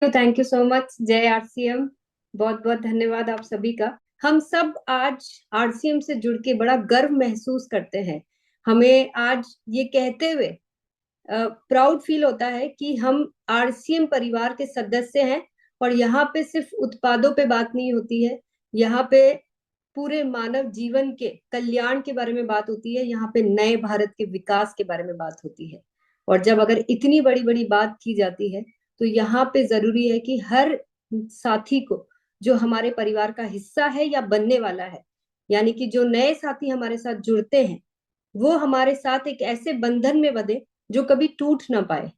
Thank you so much जय RCM. बहुत बहुत धन्यवाद आप सभी का। हम सब आज आरसीएम से जुड़ के बड़ा गर्व महसूस करते हैं। हमें आज ये कहते हुए प्राउड फील होता है कि हम आरसीएम परिवार के सदस्य हैं। और यहाँ पे सिर्फ उत्पादों पे बात नहीं होती है, यहाँ पे पूरे मानव जीवन के कल्याण के बारे में बात होती है, यहाँ पे नए भारत के विकास के बारे में बात होती है। और जब अगर इतनी बड़ी बड़ी बात की जाती है तो यहाँ पे जरूरी है कि हर साथी को, जो हमारे परिवार का हिस्सा है या बनने वाला है, यानी कि जो नए साथी हमारे साथ जुड़ते हैं, वो हमारे साथ एक ऐसे बंधन में बंधे जो कभी टूट ना पाए।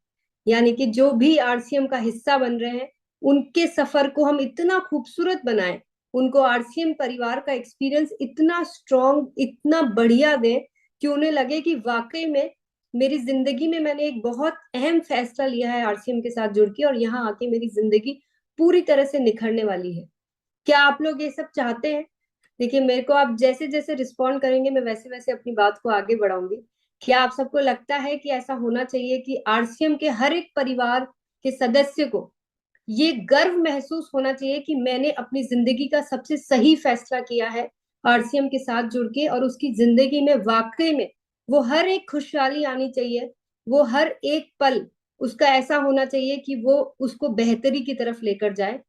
यानी कि जो भी आरसीएम का हिस्सा बन रहे हैं, उनके सफर को हम इतना खूबसूरत बनाएं, उनको आरसीएम परिवार का एक्सपीरियंस इतना स्ट्रॉन्ग, इतना बढ़िया दें कि उन्हें लगे कि वाकई में मेरी जिंदगी में मैंने एक बहुत अहम फैसला लिया है आरसीएम के साथ जुड़ के, और यहाँ आके मेरी जिंदगी पूरी तरह से निखरने वाली है। क्या आप लोग ये सब चाहते हैं? देखिए, मेरे को आप जैसे जैसे रिस्पॉन्ड करेंगे मैं वैसे वैसे अपनी बात को आगे बढ़ाऊंगी। क्या आप सबको लगता है कि ऐसा होना चाहिए कि आरसीएम के हर एक परिवार के सदस्य को ये गर्व महसूस होना चाहिए कि मैंने अपनी जिंदगी का सबसे सही फैसला किया है आरसीएम के साथ जुड़ के, और उसकी जिंदगी में वाकई में वो हर एक खुशहाली आनी चाहिए, वो हर एक पल उसका ऐसा होना चाहिए कि वो उसको बेहतरी की तरफ लेकर जाए।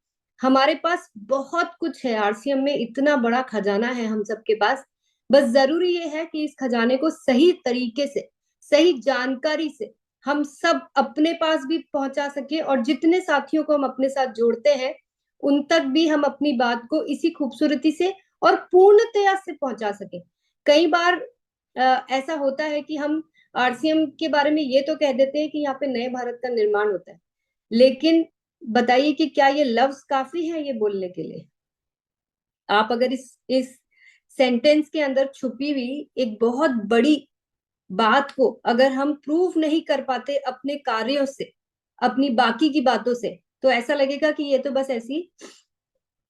हमारे पास बहुत कुछ है, आरसीएम में इतना बड़ा खजाना है हम सबके पास। बस जरूरी ये है कि इस खजाने को सही तरीके से, सही जानकारी से हम सब अपने पास भी पहुंचा सके, और जितने साथियों को हम अपने साथ जोड़ते हैं उन तक भी हम अपनी बात को इसी खूबसूरती से और पूर्णतया से पहुंचा सके। कई बार ऐसा होता है कि हम आरसीएम के बारे में ये तो कह देते हैं कि यहाँ पे नए भारत का निर्माण होता है, लेकिन बताइए कि क्या ये लफ्ज काफी है ये बोलने के लिए? आप अगर इस सेंटेंस के अंदर छुपी हुई एक बहुत बड़ी बात को अगर हम प्रूव नहीं कर पाते अपने कार्यों से, अपनी बाकी की बातों से, तो ऐसा लगेगा कि ये तो बस ऐसी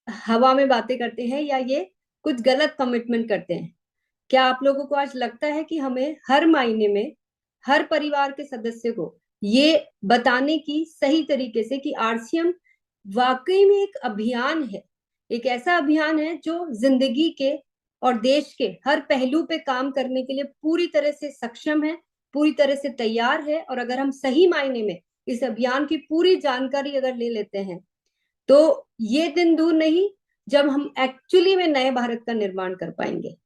हवा में बातें करते हैं या ये कुछ गलत कमिटमेंट करते हैं। क्या आप लोगों को आज लगता है कि हमें हर मायने में हर परिवार के सदस्य को ये बताने की सही तरीके से कि आरसीएम वाकई में एक अभियान है, एक ऐसा अभियान है जो जिंदगी के और देश के हर पहलू पे काम करने के लिए पूरी तरह से सक्षम है, पूरी तरह से तैयार है। और अगर हम सही मायने में इस अभियान की पूरी जानकारी अगर ले लेते हैं तो ये दिन दूर नहीं जब हम एक्चुअली में नए भारत का निर्माण कर पाएंगे।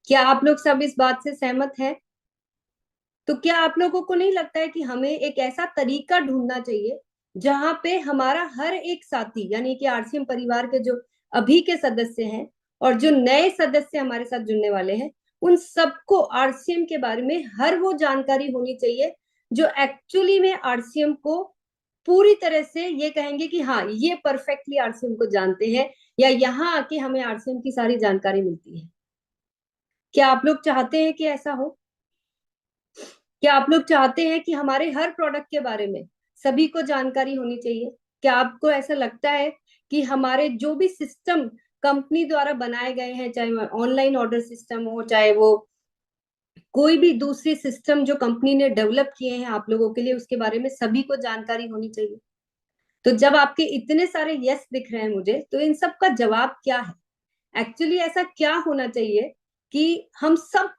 क्या आप लोग सब इस बात से सहमत हैं? तो क्या आप लोगों को नहीं लगता है कि हमें एक ऐसा तरीका ढूंढना चाहिए जहां पे हमारा हर एक साथी, यानी कि आरसीएम परिवार के जो अभी के सदस्य हैं और जो नए सदस्य हमारे साथ जुड़ने वाले हैं, उन सबको आरसीएम के बारे में हर वो जानकारी होनी चाहिए जो एक्चुअली में आरसीएम को पूरी तरह से ये कहेंगे कि हाँ, ये परफेक्टली आरसीएम को जानते हैं, या यहाँ आके हमें आरसीएम की सारी जानकारी मिलती है। क्या आप लोग चाहते हैं कि ऐसा हो? क्या आप लोग चाहते हैं कि हमारे हर प्रोडक्ट के बारे में सभी को जानकारी होनी चाहिए? क्या आपको ऐसा लगता है कि हमारे जो भी सिस्टम कंपनी द्वारा बनाए गए हैं, चाहे वो ऑनलाइन ऑर्डर सिस्टम हो, चाहे वो कोई भी दूसरी सिस्टम जो कंपनी ने डेवलप किए हैं आप लोगों के लिए, उसके बारे में सभी को जानकारी होनी चाहिए? तो जब आपके इतने सारे यस दिख रहे हैं मुझे, तो इन सब का जवाब क्या है? एक्चुअली ऐसा क्या होना चाहिए कि हम सब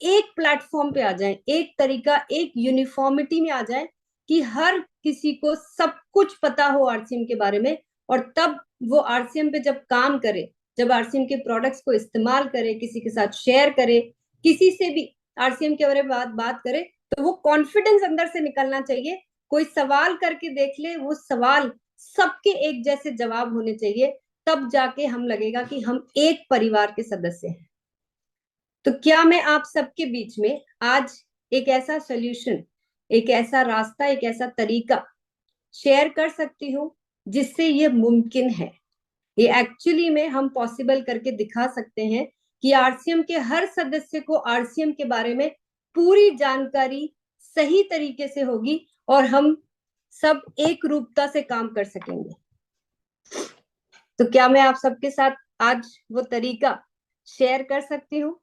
एक प्लेटफॉर्म पे आ जाएं, एक तरीका, एक यूनिफॉर्मिटी में आ जाएं कि हर किसी को सब कुछ पता हो आरसीएम के बारे में, और तब वो आरसीएम पे जब काम करे, जब आरसीएम के प्रोडक्ट्स को इस्तेमाल करे, किसी के साथ शेयर करे, किसी से भी आरसीएम के बारे में बात करे, तो वो कॉन्फिडेंस अंदर से निकलना चाहिए। कोई सवाल करके देख ले, वो सवाल सबके एक जैसे जवाब होने चाहिए, तब जाके हम लगेगा कि हम एक परिवार के सदस्य हैं। तो क्या मैं आप सबके बीच में आज एक ऐसा सोल्यूशन, एक ऐसा रास्ता, एक ऐसा तरीका शेयर कर सकती हूँ जिससे ये मुमकिन है, ये एक्चुअली में हम पॉसिबल करके दिखा सकते हैं कि आरसीएम के हर सदस्य को आरसीएम के बारे में पूरी जानकारी सही तरीके से होगी और हम सब एक रूपता से काम कर सकेंगे। तो क्या मैं आप सबके साथ आज वो तरीका शेयर कर सकती हूँ?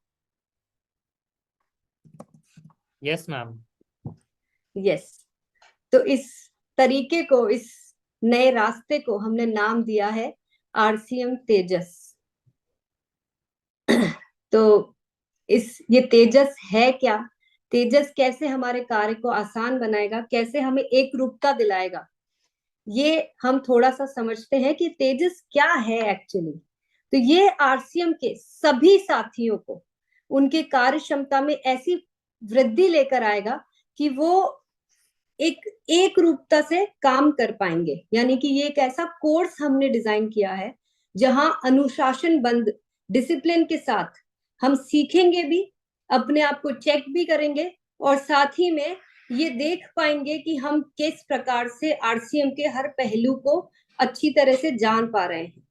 Yes ma'am. यस। तो इस तरीके को, इस नए रास्ते को हमने नाम दिया है आरसीएम तेजस। तो ये तेजस है क्या, तेजस कैसे हमारे कार्य को आसान बनाएगा, कैसे हमें एक रूपता दिलाएगा, ये हम थोड़ा सा समझते हैं कि तेजस क्या है एक्चुअली। तो ये आरसीएम के सभी साथियों को उनके कार्य क्षमता में ऐसी वृद्धि लेकर आएगा कि वो एक रूपता से काम कर पाएंगे। यानी कि ये एक ऐसा कोर्स हमने डिजाइन किया है जहां अनुशासन बंद डिसिप्लिन के साथ हम सीखेंगे भी, अपने आप को चेक भी करेंगे, और साथ ही में ये देख पाएंगे कि हम किस प्रकार से आरसीएम के हर पहलू को अच्छी तरह से जान पा रहे हैं।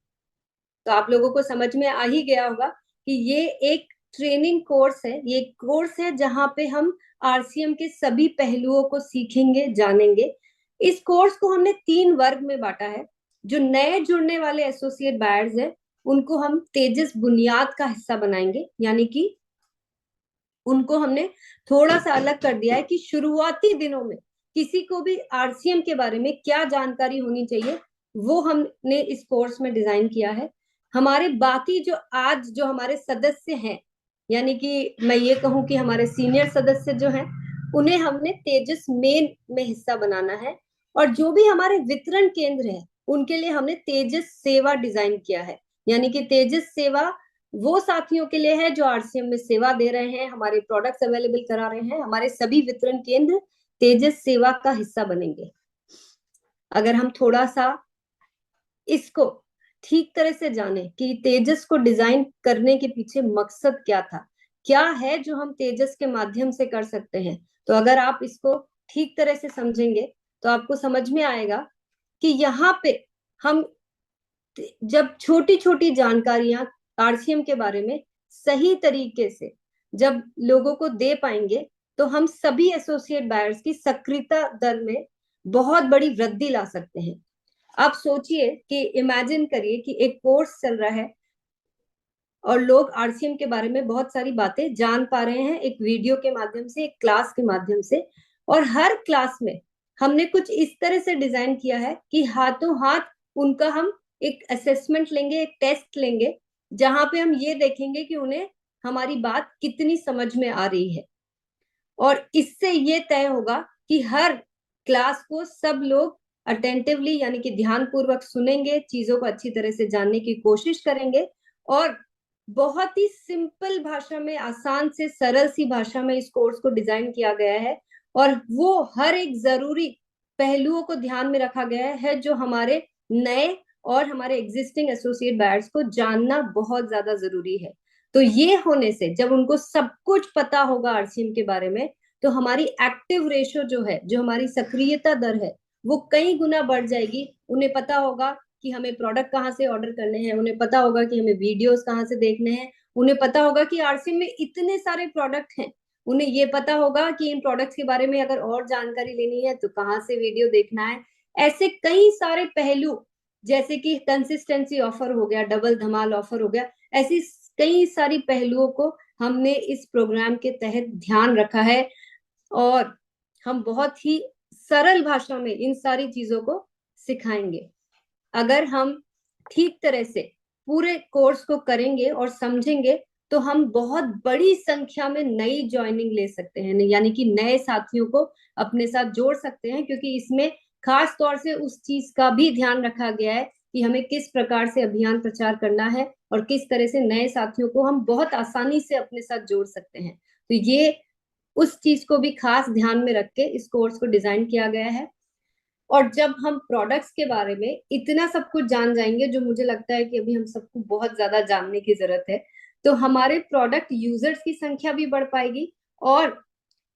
तो आप लोगों को समझ में आ ही गया होगा कि ये एक ट्रेनिंग कोर्स है, ये कोर्स है जहां पे हम आरसीएम के सभी पहलुओं को सीखेंगे, जानेंगे। इस कोर्स को हमने 3 वर्ग में बांटा है। जो नए जुड़ने वाले एसोसिएट बायर्स हैं उनको हम तेजस बुनियाद का हिस्सा बनाएंगे, यानी कि उनको हमने थोड़ा सा अलग कर दिया है कि शुरुआती दिनों में किसी को भी आरसीएम के बारे में क्या जानकारी होनी चाहिए, वो हमने इस कोर्स में डिजाइन किया है। हमारे बाकी जो आज जो हमारे सदस्य हैं, यानी कि मैं ये कहूं कि हमारे सीनियर सदस्य जो हैं, उन्हें हमने तेजस मेन में हिस्सा बनाना है। और जो भी हमारे वितरण केंद्र है उनके लिए हमने तेजस सेवा डिजाइन किया है। यानी कि तेजस सेवा वो साथियों के लिए है जो आरसीएम में सेवा दे रहे हैं, हमारे प्रोडक्ट्स अवेलेबल करा रहे हैं। हमारे सभी वितरण केंद्र तेजस सेवा का हिस्सा बनेंगे। अगर हम थोड़ा सा इसको ठीक तरह से जाने कि तेजस को डिजाइन करने के पीछे मकसद क्या था, क्या है जो हम तेजस के माध्यम से कर सकते हैं, तो अगर आप इसको ठीक तरह से समझेंगे तो आपको समझ में आएगा कि यहाँ पे हम जब छोटी छोटी जानकारियां आरसीएम के बारे में सही तरीके से जब लोगों को दे पाएंगे तो हम सभी एसोसिएट बायर्स की सक्रियता दर में बहुत बड़ी वृद्धि ला सकते हैं। आप सोचिए कि इमेजिन करिए कि एक कोर्स चल रहा है और लोग आरसीएम के बारे में बहुत सारी बातें जान पा रहे हैं, एक वीडियो के माध्यम से, एक क्लास के माध्यम से। और हर क्लास में हमने कुछ इस तरह से डिजाइन किया है कि हाथों हाथ उनका हम एक असेसमेंट लेंगे, एक टेस्ट लेंगे, जहां पे हम ये देखेंगे कि उन्हें हमारी बात कितनी समझ में आ रही है। और इससे ये तय होगा कि हर क्लास को सब लोग अटेंटिवली यानी कि ध्यान पूर्वक सुनेंगे, चीजों को अच्छी तरह से जानने की कोशिश करेंगे, और बहुत ही सिंपल भाषा में, आसान से सरल सी भाषा में इस कोर्स को डिजाइन किया गया है। और वो हर एक जरूरी पहलुओं को ध्यान में रखा गया है जो हमारे नए और हमारे एग्जिस्टिंग एसोसिएट बायर्स को जानना बहुत ज्यादा जरूरी है। तो ये होने से जब उनको सब कुछ पता होगा आरसीएम के बारे में, तो हमारी एक्टिव रेशो जो है, जो हमारी सक्रियता दर है, वो कई गुना बढ़ जाएगी। उन्हें पता होगा कि हमें प्रोडक्ट कहाँ से ऑर्डर करने हैं, उन्हें पता होगा कि हमें वीडियोस कहाँ से देखने हैं, उन्हें पता होगा कि आरसीएम में इतने सारे प्रोडक्ट हैं, उन्हें ये पता होगा कि इन प्रोडक्ट्स के बारे में अगर और जानकारी लेनी है तो कहाँ से वीडियो देखना है। ऐसे कई सारे पहलू, जैसे कि कंसिस्टेंसी ऑफर हो गया, डबल धमाल ऑफर हो गया, ऐसी कई सारी पहलुओं को हमने इस प्रोग्राम के तहत ध्यान रखा है। और हम बहुत ही सरल भाषा में इन सारी चीजों को सिखाएंगे। अगर हम ठीक तरह से पूरे कोर्स को करेंगे और समझेंगे तो हम बहुत बड़ी संख्या में नई ज्वाइनिंग ले सकते हैं, यानी कि नए साथियों को अपने साथ जोड़ सकते हैं, क्योंकि इसमें खास तौर से उस चीज का भी ध्यान रखा गया है कि हमें किस प्रकार से अभियान प्रचार करना है और किस तरह से नए साथियों को हम बहुत आसानी से अपने साथ जोड़ सकते हैं। तो ये उस चीज को भी खास ध्यान में रख के इस कोर्स को डिजाइन किया गया है। और जब हम प्रोडक्ट्स के बारे में इतना सब कुछ जान जाएंगे, जो मुझे लगता है कि अभी हम सबको बहुत ज्यादा जानने की जरूरत है, तो हमारे प्रोडक्ट यूजर्स की संख्या भी बढ़ पाएगी। और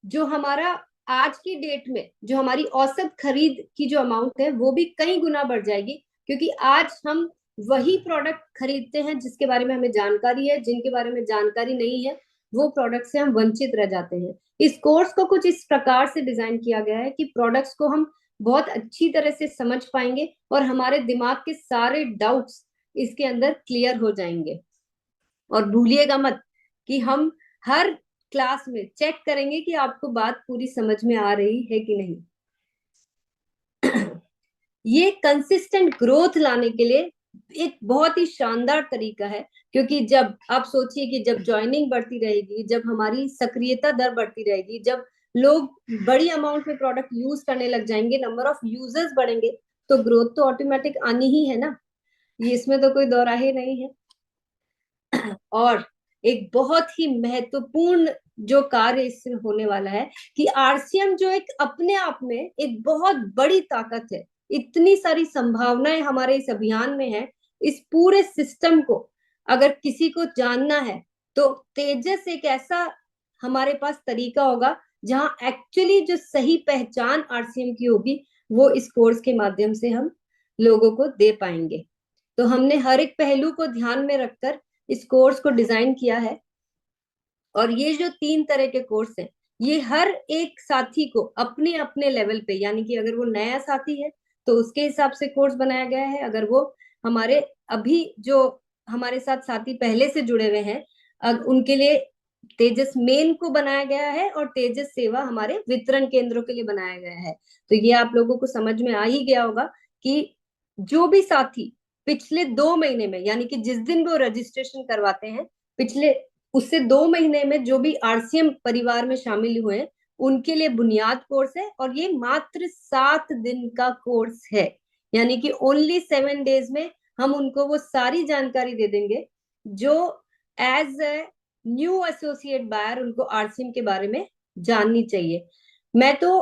जो हमारा आज की डेट में जो हमारी औसत खरीद की जो अमाउंट है वो भी कई गुना बढ़ जाएगी, क्योंकि आज हम वही प्रोडक्ट खरीदते हैं जिसके बारे में हमें जानकारी है, जिनके बारे में जानकारी नहीं है वो प्रोडक्ट से हम वंचित रह जाते हैं। इस कोर्स को कुछ इस प्रकार से डिजाइन किया गया है कि प्रोडक्ट्स को हम बहुत अच्छी तरह से समझ पाएंगे और हमारे दिमाग के सारे डाउट्स इसके अंदर क्लियर हो जाएंगे। और भूलिएगा मत कि हम हर क्लास में चेक करेंगे कि आपको बात पूरी समझ में आ रही है कि नहीं। ये कंसिस्टेंट ग्रोथ लाने के लिए एक बहुत ही शानदार तरीका है। क्योंकि जब आप सोचिए कि जब ज्वाइनिंग बढ़ती रहेगी, जब हमारी सक्रियता दर बढ़ती रहेगी, जब लोग बड़ी अमाउंट में प्रोडक्ट यूज करने लग जाएंगे, नंबर ऑफ यूजर्स बढ़ेंगे, तो ग्रोथ तो ऑटोमेटिक आनी ही है ना। ये इसमें तो कोई दो राहे नहीं है। और एक बहुत ही महत्वपूर्ण जो कार्य इससे होने वाला है कि आरसीएम जो एक अपने आप में एक बहुत बड़ी ताकत है, इतनी सारी संभावनाएं हमारे इस अभियान में है। इस पूरे सिस्टम को अगर किसी को जानना है तो तेजस एक ऐसा हमारे पास तरीका होगा जहां एक्चुअली जो सही पहचान आरसीएम की होगी वो इस कोर्स के माध्यम से हम लोगों को दे पाएंगे। तो हमने हर एक पहलू को ध्यान में रखकर इस कोर्स को डिजाइन किया है। और ये जो 3 तरह के कोर्स हैं, ये हर एक साथी को अपने अपने लेवल पे, यानी कि अगर वो नया साथी है तो उसके हिसाब से कोर्स बनाया गया है। अगर वो हमारे अभी जो हमारे साथ साथी पहले से जुड़े हुए हैं, उनके लिए तेजस मेन को बनाया गया है, और तेजस सेवा हमारे वितरण केंद्रों के लिए बनाया गया है। तो ये आप लोगों को समझ में आ ही गया होगा कि जो भी साथी पिछले 2 महीने में, यानी कि जिस दिन वो रजिस्ट्रेशन करवाते हैं, पिछले उससे 2 महीने में जो भी आरसीएम परिवार में शामिल हुए हैं, उनके लिए बुनियाद कोर्स है। और ये मात्र 7 दिन का कोर्स है, यानी कि ओनली 7 डेज में हम उनको वो सारी जानकारी दे देंगे जो as a new associate buyer उनको आरसीएम के बारे में जाननी चाहिए। मैं तो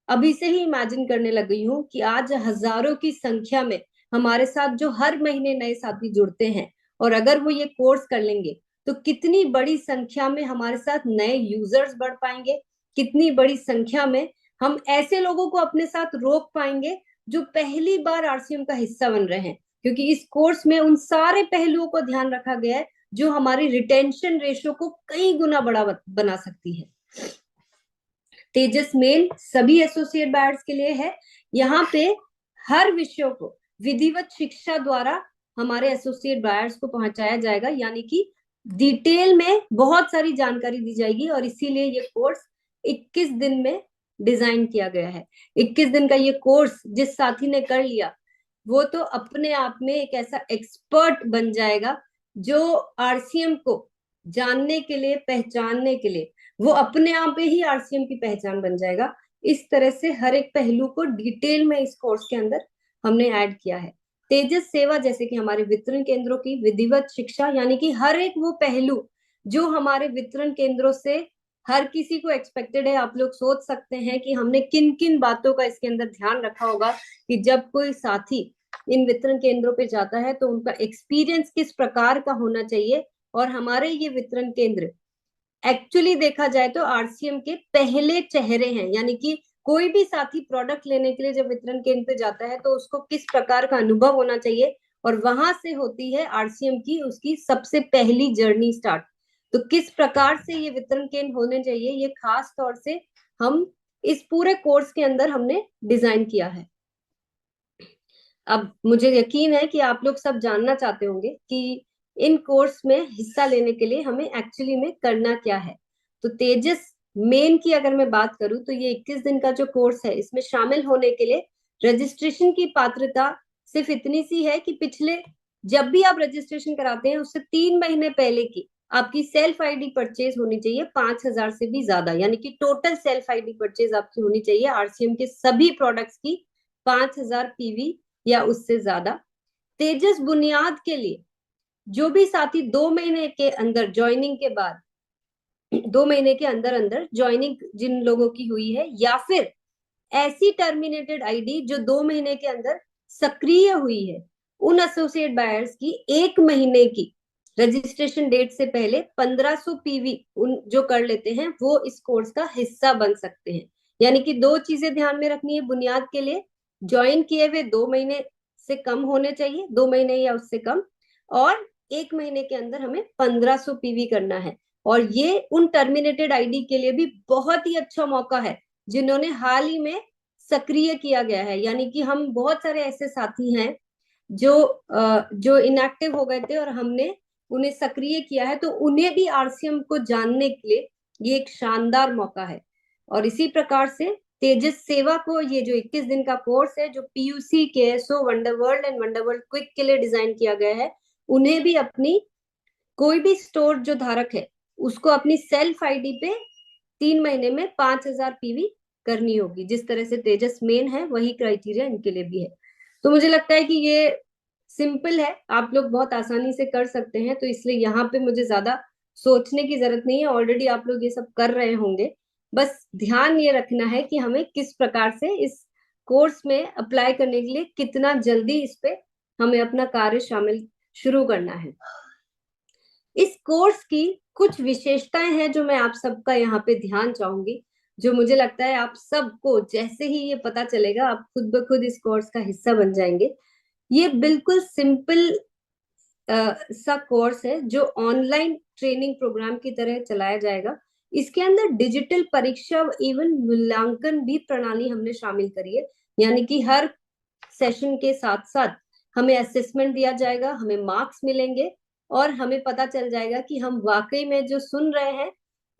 अभी से ही इमेजिन करने लग गई हूँ कि आज हजारों की संख्या में हमारे साथ जो हर महीने नए साथी जुड़ते हैं, और अगर वो ये कोर्स कर लेंगे तो कितनी बड़ी संख्या में हमारे साथ नए यूजर्स बढ़ पाएंगे, कितनी बड़ी संख्या में हम ऐसे लोगों को अपने साथ रोक पाएंगे जो पहली बार आरसीएम का हिस्सा बन रहे हैं। क्योंकि इस कोर्स में उन सारे पहलुओं को ध्यान रखा गया है जो हमारी रिटेंशन रेशो को कई गुना बड़ा बना सकती है। तेजस मेल सभी एसोसिएट बायर्स के लिए है। यहाँ पे हर विषयों को विधिवत शिक्षा द्वारा हमारे एसोसिएट बायर्स को पहुंचाया जाएगा, यानी कि डिटेल में बहुत सारी जानकारी दी जाएगी। और इसीलिए ये कोर्स 21 दिन में डिजाइन किया गया है। 21 दिन का ये कोर्स जिस साथी ने कर लिया वो तो अपने आप में एक ऐसा एक्सपर्ट बन जाएगा जो आरसीएम को जानने के लिए, पहचानने के लिए, वो अपने आप ही आरसीएम की पहचान बन जाएगा। इस तरह से हर एक पहलू को डिटेल में इस कोर्स के अंदर हमने ऐड किया है। तेजस सेवा जैसे कि हमारे वितरण केंद्रों की विधिवत शिक्षा, यानी कि हर एक वो पहलू जो हमारे वितरण केंद्रों से हर किसी को एक्सपेक्टेड है। आप लोग सोच सकते हैं कि हमने किन किन बातों का इसके अंदर ध्यान रखा होगा कि जब कोई साथी इन वितरण केंद्रों पे जाता है तो उनका एक्सपीरियंस किस प्रकार का होना चाहिए। और हमारे ये वितरण केंद्र एक्चुअली देखा जाए तो आरसीएम के पहले चेहरे हैं, यानी कि कोई भी साथी प्रोडक्ट लेने के लिए जब वितरण केंद्र पे जाता है तो उसको किस प्रकार का अनुभव होना चाहिए, और वहां से होती है आरसीएम की उसकी सबसे पहली जर्नी स्टार्ट। तो किस प्रकार से ये वितरण केंद्र होने चाहिए, ये खास तौर से हम इस पूरे कोर्स के अंदर हमने डिजाइन किया है। अब मुझे यकीन है कि आप लोग सब जानना चाहते होंगे कि इन कोर्स में हिस्सा लेने के लिए हमें एक्चुअली में करना क्या है। तो तेजस मेन की अगर मैं बात करूं तो ये 21 दिन का जो कोर्स है, इसमें शामिल होने के लिए रजिस्ट्रेशन की पात्रता सिर्फ इतनी सी है कि पिछले जब भी आप रजिस्ट्रेशन कराते हैं उससे 3 महीने पहले की आपकी सेल्फ आईडी परचेज होनी चाहिए 5,000 से भी ज्यादा, यानी कि टोटल सेल्फ आईडी परचेज आपकी होनी चाहिए आरसीएम के सभी प्रोडक्ट्स की 5,000 पीवी या उससे ज्यादा। तेजस बुनियाद के लिए जो भी साथी 2 महीने के अंदर ज्वाइनिंग के बाद, 2 महीने के अंदर अंदर ज्वाइनिंग जिन लोगों की हुई है, या फिर ऐसी टर्मिनेटेड आईडी जो 2 महीने के अंदर सक्रिय हुई है, उन एसोसिएट बायर्स की 1 महीने की रजिस्ट्रेशन डेट से पहले 1500 पीवी उन जो कर लेते हैं वो इस कोर्स का हिस्सा बन सकते हैं। यानी कि दो चीजें ध्यान में रखनी है बुनियाद के लिए, ज्वाइन किए हुए 2 महीने से कम होने चाहिए, 2 महीने या उससे कम, और 1 महीने के अंदर हमें 1500 पीवी करना है। और ये उन टर्मिनेटेड आईडी के लिए भी बहुत ही अच्छा मौका है जिन्होंने हाल ही में सक्रिय किया गया है। यानी कि हम बहुत सारे ऐसे साथी हैं जो इनएक्टिव हो गए थे और हमने उन्हें सक्रिय किया है, तो उन्हें भी आरसीएम को जानने के लिए ये एक शानदार मौका है। और इसी प्रकार से तेजस सेवा को, ये जो 21 दिन का कोर्स है जो पीयूसी, केएसओ, वंडरवर्ल्ड एंड वंडरवर्ल्ड क्विक के लिए डिजाइन किया गया है, उन्हें भी अपनी कोई भी स्टोर जो धारक है उसको अपनी सेल्फ आईडी पे 3 महीने में 5,000 पीवी करनी होगी। जिस तरह से तेजस मेन है वही क्राइटेरिया इनके लिए भी है। तो मुझे लगता है कि ये सिंपल है, आप लोग बहुत आसानी से कर सकते हैं, तो इसलिए यहाँ पे मुझे ज्यादा सोचने की जरूरत नहीं है, ऑलरेडी आप लोग ये सब कर रहे होंगे। बस ध्यान ये रखना है कि हमें किस प्रकार से इस कोर्स में अप्लाई करने के लिए कितना जल्दी इस पे हमें अपना कार्य शामिल शुरू करना है। इस कोर्स की कुछ विशेषताएं हैं जो मैं आप सबका यहाँ पे ध्यान चाहूंगी, जो मुझे लगता है आप सबको जैसे ही ये पता चलेगा आप खुद ब खुद इस कोर्स का हिस्सा बन जाएंगे। ये बिल्कुल सिंपल सा कोर्स है जो ऑनलाइन ट्रेनिंग प्रोग्राम की तरह चलाया जाएगा। इसके अंदर डिजिटल परीक्षा एवं मूल्यांकन भी प्रणाली हमने शामिल करी है, यानी कि हर सेशन के साथ साथ हमें असेसमेंट दिया जाएगा, हमें मार्क्स मिलेंगे और हमें पता चल जाएगा कि हम वाकई में जो सुन रहे हैं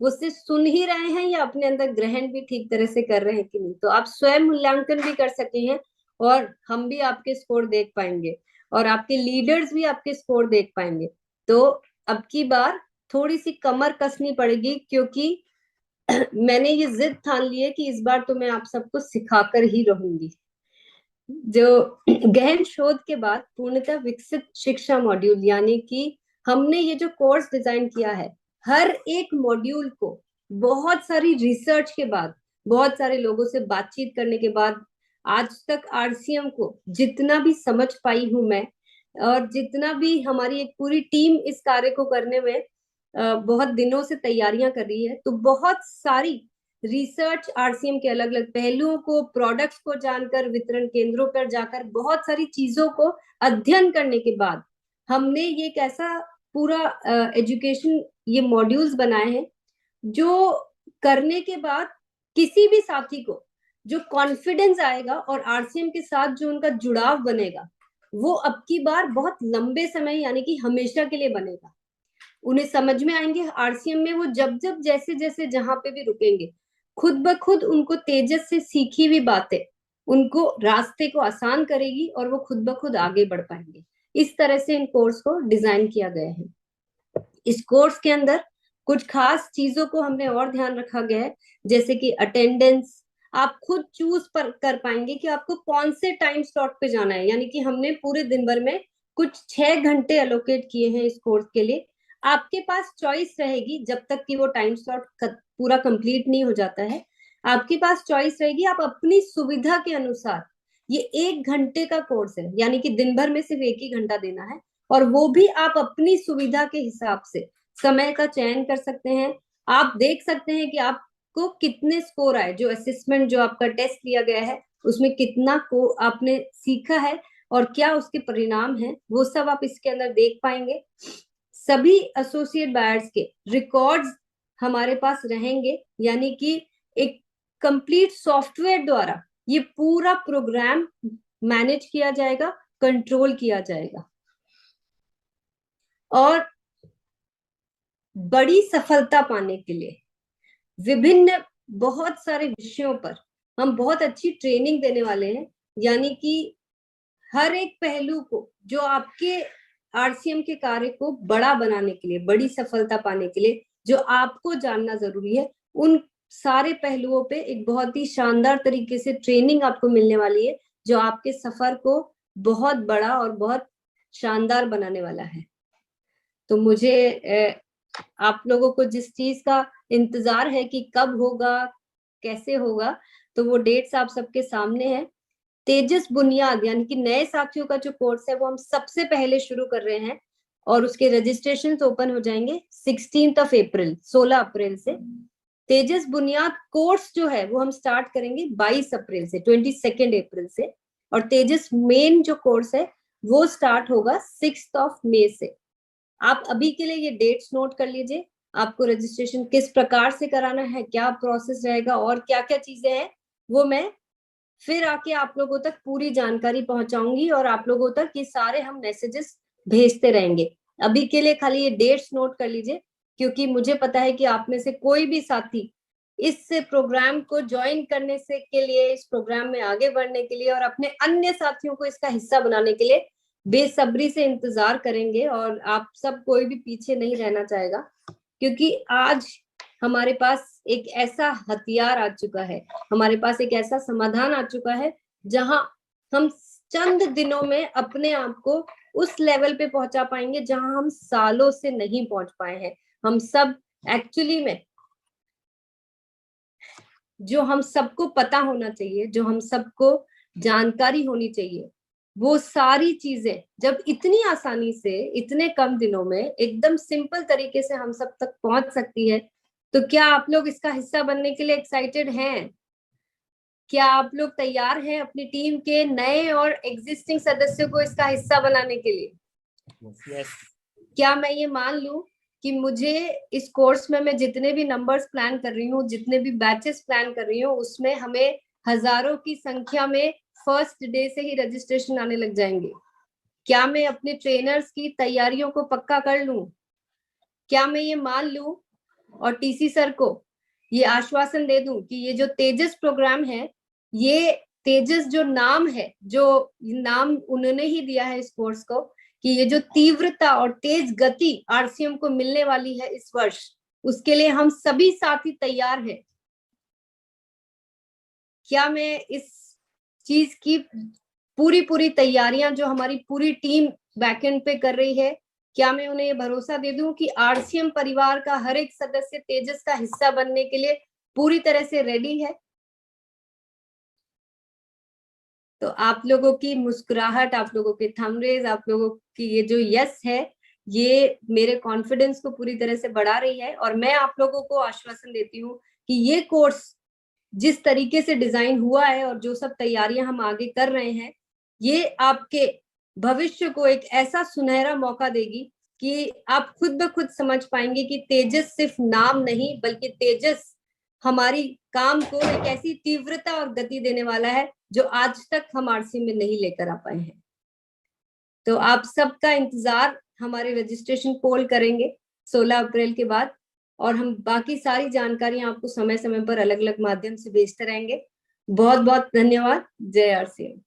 वो सिर्फ सुन ही रहे हैं या अपने अंदर ग्रहण भी ठीक तरह से कर रहे हैं कि नहीं। तो आप स्वयं मूल्यांकन भी कर सके हैं और हम भी आपके स्कोर देख पाएंगे और आपके लीडर्स भी आपके स्कोर देख पाएंगे। तो अब की बार थोड़ी सी कमर कसनी पड़ेगी, क्योंकि मैंने ये जिद ठान ली है कि इस बार तो मैं आप सबको सिखाकर ही रहूंगी। जो गहन शोध के बाद पूर्णतः विकसित शिक्षा मॉड्यूल, यानी कि हमने ये जो कोर्स डिजाइन किया है, हर एक मॉड्यूल को बहुत सारी रिसर्च के बाद, बहुत सारे लोगों से बातचीत करने के बाद, आज तक आरसीएम को जितना भी समझ पाई हूं मैं, और जितना भी हमारी एक पूरी टीम इस कार्य को करने में बहुत दिनों से तैयारियां कर रही है, तो बहुत सारी रिसर्च, आरसीएम के अलग अलग पहलुओं को, प्रोडक्ट्स को जानकर, वितरण केंद्रों पर जाकर बहुत सारी चीजों को अध्ययन करने के बाद हमने ये एक ऐसा पूरा एजुकेशन, ये मॉड्यूल्स बनाए हैं जो करने के बाद किसी भी साथी को जो कॉन्फिडेंस आएगा और आरसीएम के साथ जो उनका जुड़ाव बनेगा वो अब की बार बहुत लंबे समय यानी कि हमेशा के लिए बनेगा। उन्हें समझ में आएंगे आरसीएम में, वो जब जब जैसे जैसे जहां पे भी रुकेंगे, खुद ब खुद उनको तेजस से सीखी हुई बातें उनको रास्ते को आसान करेगी और वो खुद ब खुद आगे बढ़ पाएंगे। इस तरह से इन कोर्स को डिजाइन किया गया है। इस कोर्स के अंदर कुछ खास चीजों को हमने और ध्यान रखा गया है, जैसे कि अटेंडेंस आप खुद चूज कर पाएंगे कि आपको कौन से टाइम स्लॉट पे जाना है, यानी कि हमने पूरे दिन भर में कुछ 6 घंटे एलोकेट किए हैं इस कोर्स के लिए। आपके पास चॉइस रहेगी जब तक कि वो टाइम स्लॉट पूरा कंप्लीट नहीं हो जाता है, आपके पास चॉइस रहेगी, आप अपनी सुविधा के अनुसार, ये 1 घंटे का कोर्स है यानी कि दिन भर में सिर्फ 1 ही घंटा देना है, और वो भी आप अपनी सुविधा के हिसाब से समय का चयन कर सकते हैं। आप देख सकते हैं कि आपको कितने स्कोर आए, जो असेसमेंट, जो आपका टेस्ट लिया गया है उसमें कितना को आपने सीखा है और क्या उसके परिणाम है, वो सब आप इसके अंदर देख पाएंगे। सभी एसोसिएट बायर्स के रिकॉर्ड्स हमारे पास रहेंगे, यानी कि एक कंप्लीट सॉफ्टवेयर द्वारा ये पूरा प्रोग्राम मैनेज किया जाएगा, कंट्रोल किया जाएगा। और बड़ी सफलता पाने के लिए विभिन्न बहुत सारे विषयों पर हम बहुत अच्छी ट्रेनिंग देने वाले हैं, यानी कि हर एक पहलू को जो आपके आरसीएम के कार्य को बड़ा बनाने के लिए, बड़ी सफलता पाने के लिए जो आपको जानना जरूरी है, उन सारे पहलुओं पे एक बहुत ही शानदार तरीके से ट्रेनिंग आपको मिलने वाली है, जो आपके सफर को बहुत बड़ा और बहुत शानदार बनाने वाला है। तो मुझे आप लोगों को जिस चीज का इंतजार है कि कब होगा, कैसे होगा, तो वो डेट्स आप सबके सामने है। तेजस बुनियाद यानी कि नए साथियों का जो कोर्स है वो हम सबसे पहले शुरू कर रहे हैं और उसके रजिस्ट्रेशन ओपन हो जाएंगे 16 अप्रैल, 16 अप्रैल से। तेजस बुनियाद कोर्स जो है वो हम स्टार्ट करेंगे 22 अप्रैल से, 22 अप्रैल से, और तेजस मेन जो कोर्स है वो स्टार्ट होगा 6 मई से। आप अभी के लिए ये डेट्स नोट कर लीजिए, आपको रजिस्ट्रेशन किस प्रकार से कराना है, क्या प्रोसेस रहेगा और क्या क्या चीजें हैं, वो मैं फिर आके आप लोगों तक पूरी जानकारी पहुंचाऊंगी और आप लोगों तक ये सारे हम मैसेजेस भेजते रहेंगे। अभी के लिए खाली ये डेट्स नोट कर लीजिए, क्योंकि मुझे पता है कि आप में से कोई भी साथी इस प्रोग्राम को ज्वाइन करने से के लिए, इस प्रोग्राम में आगे बढ़ने के लिए और अपने अन्य साथियों को इसका हिस्सा बनाने के लिए बेसब्री से इंतजार करेंगे। और आप सब कोई भी पीछे नहीं रहना चाहेगा, क्योंकि आज हमारे पास एक ऐसा हथियार आ चुका है, हमारे पास एक ऐसा समाधान आ चुका है जहां हम चंद दिनों में अपने आप को उस लेवल पे पहुंचा पाएंगे जहां हम सालों से नहीं पहुंच पाए हैं। हम सब एक्चुअली में, जो हम सबको पता होना चाहिए, जो हम सबको जानकारी होनी चाहिए, वो सारी चीजें जब इतनी आसानी से इतने कम दिनों में एकदम सिंपल तरीके से हम सब तक पहुंच सकती है, तो क्या आप लोग इसका हिस्सा बनने के लिए एक्साइटेड हैं? क्या आप लोग तैयार हैं अपनी टीम के नए और एग्जिस्टिंग सदस्यों को इसका हिस्सा बनाने के लिए? Yes. क्या मैं ये मान लूं कि मुझे इस कोर्स में मैं जितने भी नंबर्स प्लान कर रही हूँ, जितने भी बैचेस प्लान कर रही हूँ, उसमें हमें हजारों की संख्या में फर्स्ट डे से ही रजिस्ट्रेशन आने लग जाएंगे? क्या मैं अपने ट्रेनर्स की तैयारियों को पक्का कर लूं? क्या मैं ये मान लूं और टीसी सर को ये आश्वासन दे दूं कि ये जो तेजस प्रोग्राम है, ये तेजस जो नाम है, जो नाम उन्होंने ही दिया है इस कोर्स को, कि ये जो तीव्रता और तेज गति आरसीएम को मिलने वाली है इस वर्ष, उसके लिए हम सभी साथी तैयार हैं? क्या मैं इस चीज की पूरी तैयारियां जो हमारी पूरी टीम बैकएंड पे कर रही है, क्या मैं उन्हें ये भरोसा दे दूं कि आरसीएम परिवार का हर एक सदस्य तेजस का हिस्सा बनने के लिए पूरी तरह से रेडी है? तो आप लोगों की मुस्कुराहट, आप लोगों के थंबनेल्स, आप लोगों की ये जो यस है, ये मेरे कॉन्फिडेंस को पूरी तरह से बढ़ा रही है। और मैं आप लोगों को आश्वासन देती हूँ कि ये कोर्स जिस तरीके से डिजाइन हुआ है और जो सब तैयारियां हम आगे कर रहे हैं, ये आपके भविष्य को एक ऐसा सुनहरा मौका देगी कि आप खुद ब खुद समझ पाएंगे कि तेजस सिर्फ नाम नहीं, बल्कि तेजस हमारी काम को एक ऐसी तीव्रता और गति देने वाला है जो आज तक हम आरसी में नहीं लेकर आ पाए हैं। तो आप सबका इंतजार हमारे रजिस्ट्रेशन पोल करेंगे 16 अप्रैल के बाद, और हम बाकी सारी जानकारियां आपको समय समय पर अलग अलग माध्यम से भेजते रहेंगे। बहुत बहुत धन्यवाद। जय आरसीएम।